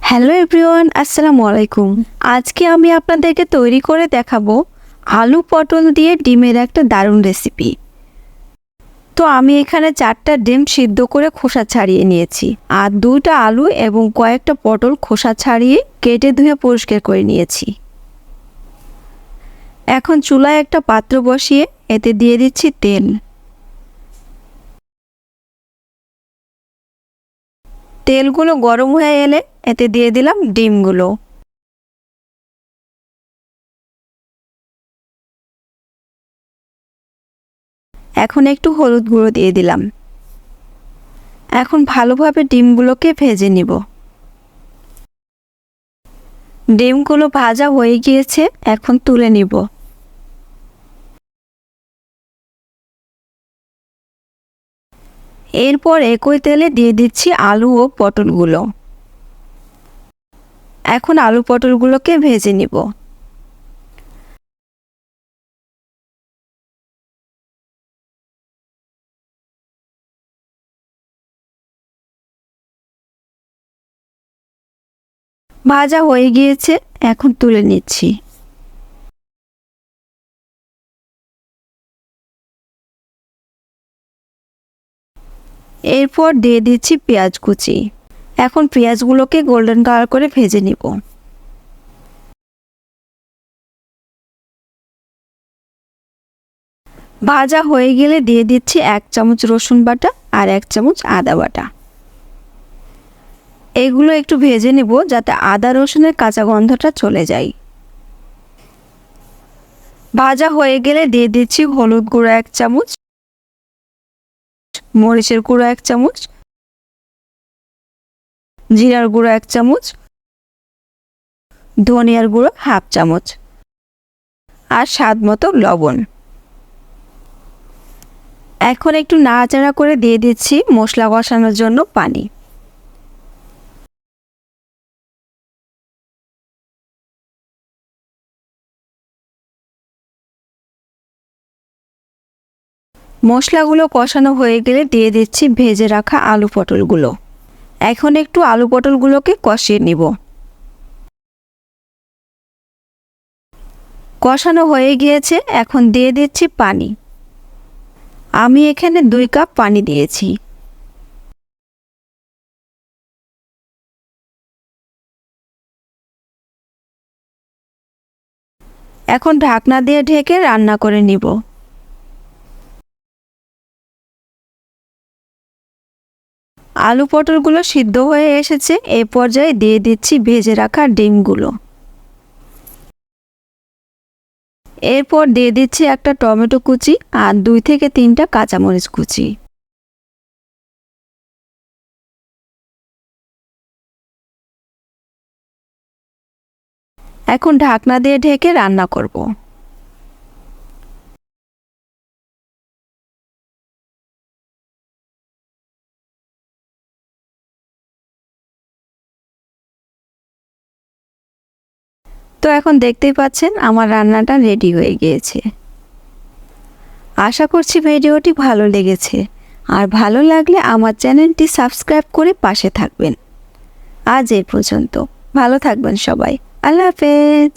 Hello everyone, আসসালামু আলাইকুম। আজকে আমি আপনাদেরকে তৈরি করে দেখাবো আলু পটল দিয়ে ডিমের একটা দারুণ রেসিপি। তো আমি এখানে 4টা ডিম সিদ্ধ করে খোসা ছাড়িয়ে নিয়েছি, আর 2টা আলু এবং কয়েকটা পটল খোসা ছাড়িয়ে কেটে ধুয়ে পরিষ্কার করে নিয়েছি। এখন চুলায় একটা পাত্র বসিয়ে এতে দিয়ে দিচ্ছি তেল। তেলগুলো গরম হয়ে এলে এতে দিয়ে দিলাম ডিমগুলো। এখন একটু হলুদ গুঁড়ো দিয়ে দিলাম। এখন ভালোভাবে ডিমগুলোকে ভেজে নিব। ডিমগুলো ভাজা হয়ে গিয়েছে, এখন তুলে নিব। এরপর একই তেলে দিয়ে দিচ্ছি আলু ও পটলগুলো। এখন আলু পটলগুলোকে ভেজে নিব। ভাজা হয়ে গিয়েছে, এখন তুলে নিচ্ছি। এরপর দিয়ে দিচ্ছি পেঁয়াজ কুচি। এখন পেঁয়াজগুলোকে গোল্ডেন কালার করে ভেজে নিব। ভাজা হয়ে গেলে দিয়ে দিচ্ছি 1 চামচ রসুন বাটা আর 1 চামচ আদা বাটা। এগুলো একটু ভেজে নেব যাতে আদা রসুনের কাঁচা গন্ধটা চলে যায়। ভাজা হয়ে গেলে দিয়ে দিচ্ছি হলুদ গুঁড়ো 1 চামচ, মরিচের গুঁড়ো 1 চামচ, জিরার গুঁড়ো 1 চামচ, ধনিয়ার গুঁড়ো 1/2 চামচ আর স্বাদ মতো লবণ। এখন একটু নাড়াচাড়া করে দিয়ে দিচ্ছি মশলা কষানোর জন্য পানি। মশলাগুলো কষানো হয়ে গেলে দিয়ে দিচ্ছি ভেজে রাখা আলু পটলগুলো। এখন একটু আলু পটলগুলোকে কষিয়ে নিব। কষানো হয়ে গিয়েছে, এখন দিয়ে দিচ্ছি পানি। আমি এখানে 2 কাপ পানি দিয়েছি। এখন ঢাকনা দিয়ে ঢেকে রান্না করে নিব। আলু পটলগুলো সিদ্ধ হয়ে এসেছে, এই পর্যায়ে দিয়ে দিচ্ছি ভেজে রাখা ডিমগুলো। এরপর দিয়ে দিচ্ছি একটা টমেটো কুচি আর 2 থেকে 3টা কাঁচামরিচ কুচি। এখন ঢাকনা দিয়ে ঢেকে রান্না করব। তো এখন দেখতেই পাচ্ছেন আমার রান্নাটা রেডি হয়ে গিয়েছে। আশা করছি ভিডিওটি ভালো লেগেছে, আর ভালো লাগলে আমার চ্যানেলটি সাবস্ক্রাইব করে পাশে থাকবেন। আজ এই পর্যন্ত, ভালো থাকবেন সবাই। আল্লাহ হাফেজ।